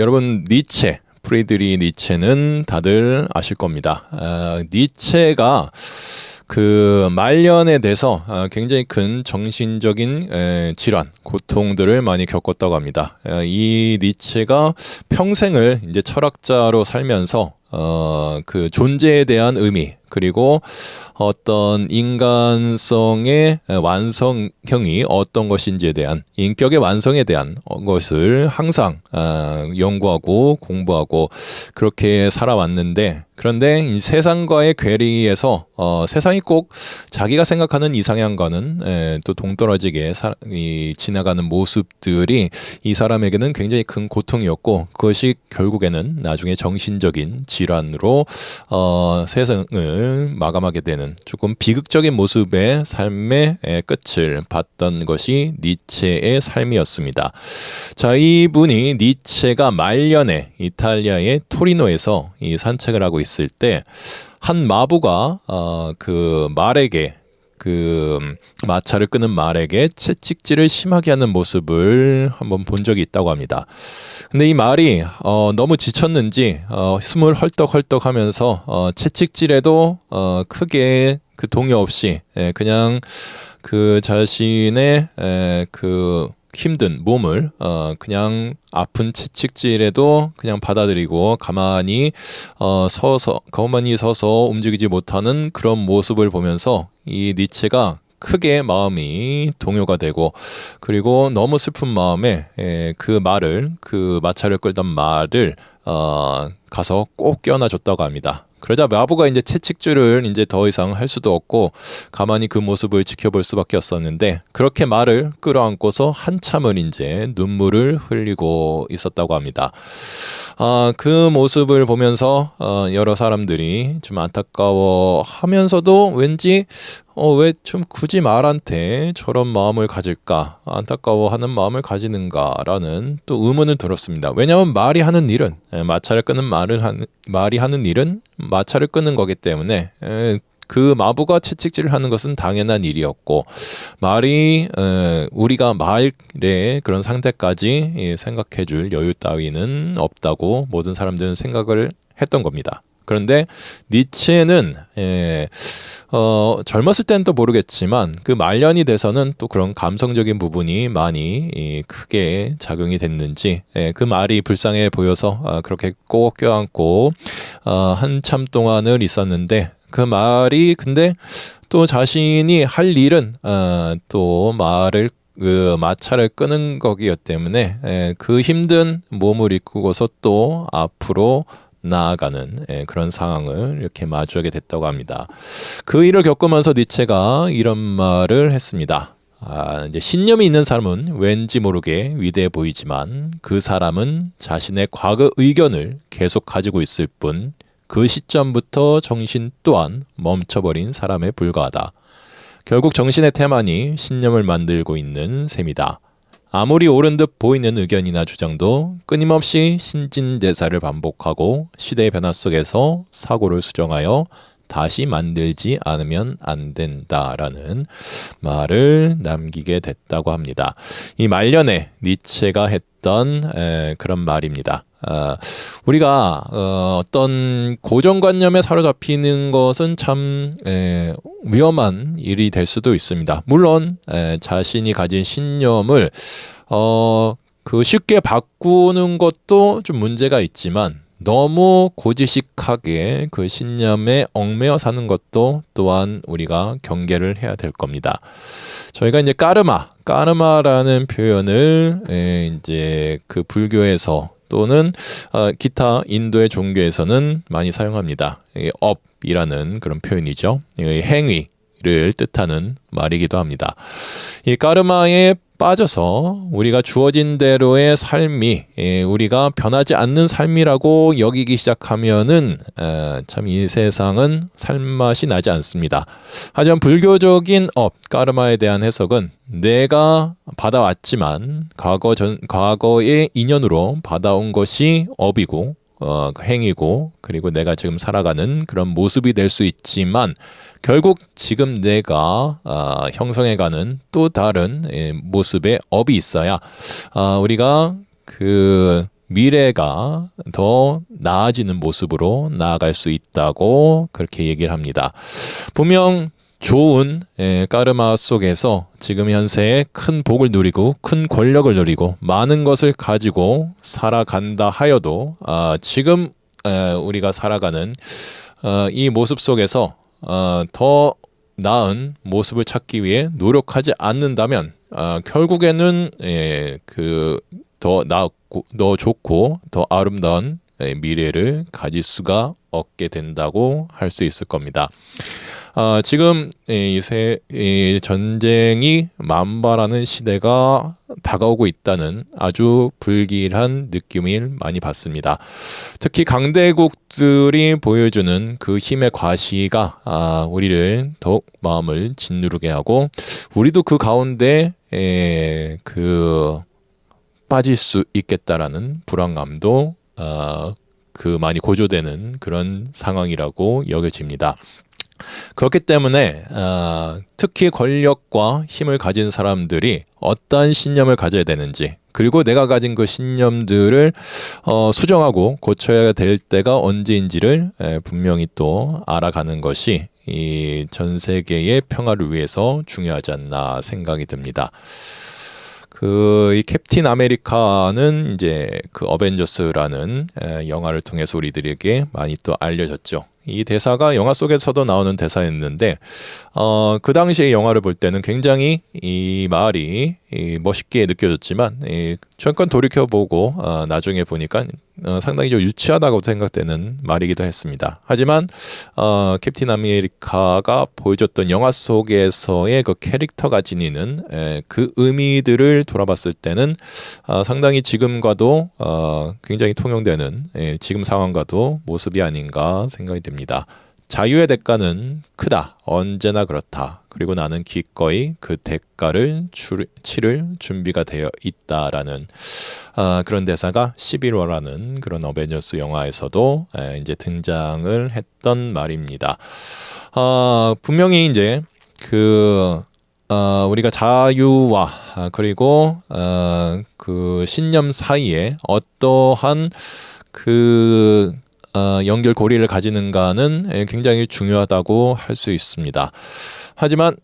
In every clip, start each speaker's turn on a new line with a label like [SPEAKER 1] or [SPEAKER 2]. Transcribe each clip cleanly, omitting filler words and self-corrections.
[SPEAKER 1] 여러분 프리드리 니체는 다들 아실 겁니다. 니체가 그 말년에 대해서 굉장히 큰 정신적인 질환, 고통들을 많이 겪었다고 합니다. 이 니체가 평생을 이제 철학자로 살면서 그 존재에 대한 의미, 그리고 어떤 인간성의 완성형이 어떤 것인지에 대한, 인격의 완성에 대한 것을 항상 연구하고 공부하고 그렇게 살아왔는데, 그런데 이 세상과의 괴리에서 세상이 꼭 자기가 생각하는 이상향과는 또 동떨어지게 지나가는 모습들이 이 사람에게는 굉장히 큰 고통이었고, 그것이 결국에는 나중에 정신적인 질환으로 세상을 마감하게 되는 조금 비극적인 모습의 삶의 끝을 봤던 것이 니체의 삶이었습니다. 자, 이분이 니체가 말년에 이탈리아의 토리노에서 이 산책을 하고 있을 때 한 마부가 그 말에게, 그 마차를 끄는 말에게 채찍질을 심하게 하는 모습을 한번 본 적이 있다고 합니다. 근데 이 말이 너무 지쳤는지 숨을 헐떡헐떡 하면서 채찍질에도 크게 그 동요 없이 그냥 그 자신의 그 힘든 몸을 그냥 아픈 채찍질에도 그냥 받아들이고 가만히 서서 움직이지 못하는 그런 모습을 보면서 이 니체가 크게 마음이 동요가 되고, 그리고 너무 슬픈 마음에 그 마차를 끌던 말을 가서 꼭 껴안아줬다고 합니다. 그러자 마부가 이제 채찍질을 이제 더 이상 할 수도 없고 가만히 그 모습을 지켜볼 수밖에 없었는데, 그렇게 말을 끌어안고서 한참을 이제 눈물을 흘리고 있었다고 합니다. 그 모습을 보면서 여러 사람들이 좀 안타까워하면서도 왠지 왜 좀 굳이 말한테 저런 마음을 가질까, 안타까워하는 마음을 가지는가라는 또 의문을 들었습니다. 왜냐하면 말이 하는 일은 말이 하는 일은 마차를 끄는 거기 때문에 그 마부가 채찍질을 하는 것은 당연한 일이었고, 말이 우리가 말의 그런 상태까지 생각해줄 여유 따위는 없다고 모든 사람들은 생각을 했던 겁니다. 그런데 니체는 젊었을 때는 또 모르겠지만 그 말년이 돼서는 또 그런 감성적인 부분이 많이 크게 작용이 됐는지 그 말이 불쌍해 보여서 그렇게 꼭 껴안고 한참 동안을 있었는데, 그 말이 근데 또 자신이 할 일은 또 그 마차를 끄는 거기였기 때문에 그 힘든 몸을 이끌고서 또 앞으로 나아가는 그런 상황을 이렇게 마주하게 됐다고 합니다. 그 일을 겪으면서 니체가 이런 말을 했습니다. 이제 신념이 있는 사람은 왠지 모르게 위대해 보이지만 그 사람은 자신의 과거 의견을 계속 가지고 있을 뿐 그 시점부터 정신 또한 멈춰버린 사람에 불과하다. 결국 정신의 태만이 신념을 만들고 있는 셈이다. 아무리 옳은 듯 보이는 의견이나 주장도 끊임없이 신진대사를 반복하고 시대의 변화 속에서 사고를 수정하여 다시 만들지 않으면 안 된다라는 말을 남기게 됐다고 합니다. 이 말년에 니체가 했던 그런 말입니다. 우리가 어떤 고정관념에 사로잡히는 것은 참 위험한 일이 될 수도 있습니다. 물론 자신이 가진 신념을 그 쉽게 바꾸는 것도 좀 문제가 있지만, 너무 고지식하게 그 신념에 얽매여 사는 것도 또한 우리가 경계를 해야 될 겁니다. 저희가 이제 까르마라는 표현을 이제 그 불교에서 또는 기타 인도의 종교에서는 많이 사용합니다. 업이라는 그런 표현이죠. 행위를 뜻하는 말이기도 합니다. 이 까르마에 빠져서 우리가 주어진 대로의 삶이 우리가 변하지 않는 삶이라고 여기기 시작하면은 참 이 세상은 살맛이 나지 않습니다. 하지만 불교적인 까르마에 대한 해석은 내가 받아왔지만 과거의 인연으로 받아온 것이 업이고 행위고, 그리고 내가 지금 살아가는 그런 모습이 될 수 있지만 결국 지금 내가 형성해가는 또 다른 모습의 업이 있어야 우리가 그 미래가 더 나아지는 모습으로 나아갈 수 있다고 그렇게 얘기를 합니다. 분명 좋은 까르마 속에서 지금 현세에 큰 복을 누리고 큰 권력을 누리고 많은 것을 가지고 살아간다 하여도 지금 우리가 살아가는 이 모습 속에서 더 나은 모습을 찾기 위해 노력하지 않는다면 결국에는 더 나았고 더 좋고 더 아름다운 미래를 가질 수가 없게 된다고 할 수 있을 겁니다. 지금 이 전쟁이 만발하는 시대가 다가오고 있다는 아주 불길한 느낌을 많이 받습니다. 특히 강대국들이 보여주는 그 힘의 과시가 우리를 더욱 마음을 짓누르게 하고 우리도 그 가운데 빠질 수 있겠다라는 불안감도 많이 고조되는 그런 상황이라고 여겨집니다. 그렇기 때문에 특히 권력과 힘을 가진 사람들이 어떤 신념을 가져야 되는지 그리고 내가 가진 그 신념들을 수정하고 고쳐야 될 때가 언제인지를 분명히 또 알아가는 것이 이 전 세계의 평화를 위해서 중요하지 않나 생각이 듭니다. 이 캡틴 아메리카는 이제 그 어벤져스라는 영화를 통해서 우리들에게 많이 또 알려졌죠. 이 대사가 영화 속에서도 나오는 대사였는데 그 당시에 영화를 볼 때는 굉장히 이 말이 멋있게 느껴졌지만 잠깐 돌이켜보고 나중에 보니까 상당히 좀 유치하다고 생각되는 말이기도 했습니다. 하지만 캡틴 아메리카가 보여줬던 영화 속에서의 그 캐릭터가 지니는 그 의미들을 돌아봤을 때는 상당히 지금과도 굉장히 통용되는 지금 상황과도 모습이 아닌가 생각이 듭니다. 자유의 대가는 크다. 언제나 그렇다. 그리고 나는 기꺼이 그 대가를 치를 준비가 되어 있다라는 그런 대사가 11호라는 그런 어벤져스 영화에서도 이제 등장을 했던 말입니다. 분명히 이제 우리가 자유와 그리고 그 신념 사이에 어떠한 연결고리를 가지는가는 굉장히 중요하다고 할 수 있습니다. 하지만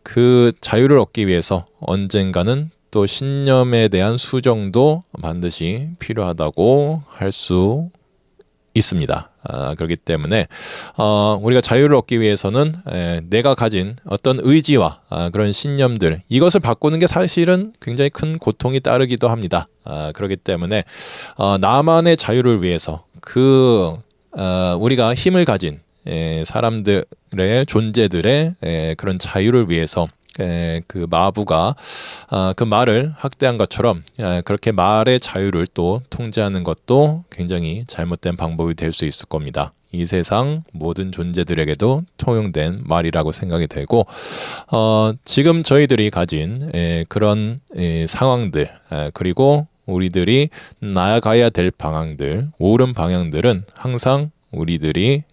[SPEAKER 1] 그 자유를 얻기 위해서 언젠가는 또 신념에 대한 수정도 반드시 필요하다고 할 수 있습니다. 그렇기 때문에 우리가 자유를 얻기 위해서는 내가 가진 어떤 의지와 그런 신념들 이것을 바꾸는 게 사실은 굉장히 큰 고통이 따르기도 합니다. 그렇기 때문에 나만의 자유를 위해서 우리가 힘을 가진 사람들의 존재들의 그런 자유를 위해서 그 마부가 그 말을 학대한 것처럼 그렇게 말의 자유를 또 통제하는 것도 굉장히 잘못된 방법이 될 수 있을 겁니다. 이 세상 모든 존재들에게도 통용된 말이라고 생각이 되고 지금 저희들이 가진 그런 상황들 그리고 우리들이 나아가야 될 방향들 옳은 방향들은 항상 우리들이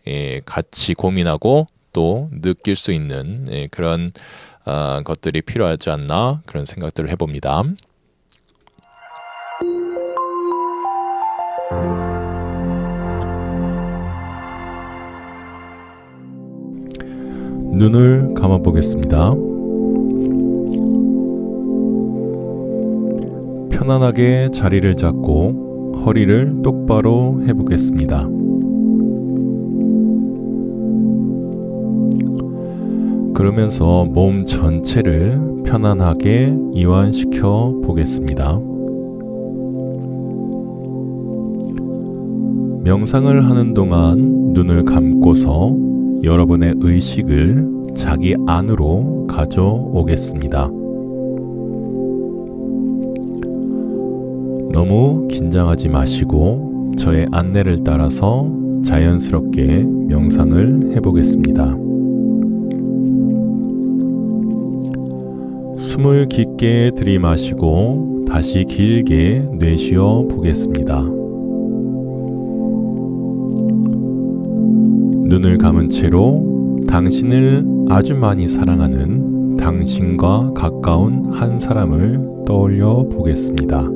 [SPEAKER 1] 같이 고민하고 또 느낄 수 있는 그런 것들이 필요하지 않나 그런 생각들을 해봅니다. 눈을 감아 보겠습니다. 편안하게 자리를 잡고 허리를 똑바로 해보겠습니다. 그러면서 몸 전체를 편안하게 이완시켜 보겠습니다. 명상을 하는 동안 눈을 감고서 여러분의 의식을 자기 안으로 가져오겠습니다. 너무 긴장하지 마시고 저의 안내를 따라서 자연스럽게 명상을 해보겠습니다. 숨을 깊게 들이마시고 다시 길게 내쉬어 보겠습니다. 눈을 감은 채로 당신을 아주 많이 사랑하는 당신과 가까운 한 사람을 떠올려 보겠습니다.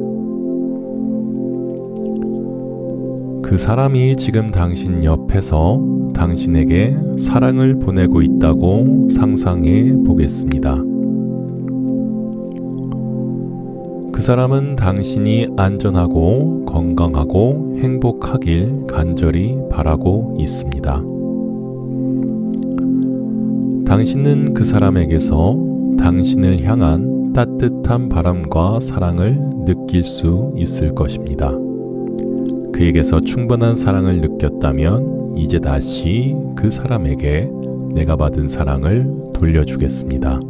[SPEAKER 1] 그 사람이 지금 당신 옆에서 당신에게 사랑을 보내고 있다고 상상해 보겠습니다. 그 사람은 당신이 안전하고 건강하고 행복하길 간절히 바라고 있습니다. 당신은 그 사람에게서 당신을 향한 따뜻한 바람과 사랑을 느낄 수 있을 것입니다. 그에게서 충분한 사랑을 느꼈다면 이제 다시 그 사람에게 내가 받은 사랑을 돌려주겠습니다.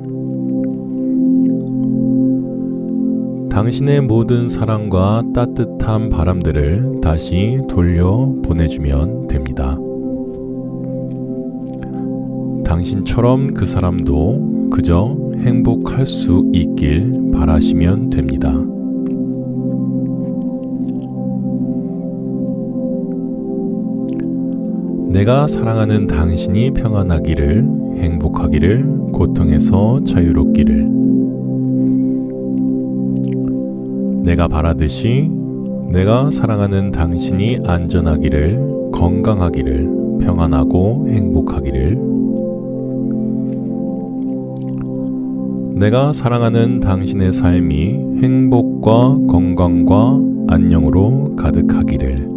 [SPEAKER 1] 당신의 모든 사랑과 따뜻한 바람들을 다시 돌려 보내주면 됩니다. 당신처럼 그 사람도 그저 행복할 수 있길 바라시면 됩니다. 내가 사랑하는 당신이 평안하기를, 행복하기를, 고통에서 자유롭기를. 내가 바라듯이 내가 사랑하는 당신이 안전하기를, 건강하기를, 평안하고 행복하기를. 내가 사랑하는 당신의 삶이 행복과 건강과 안녕으로 가득하기를.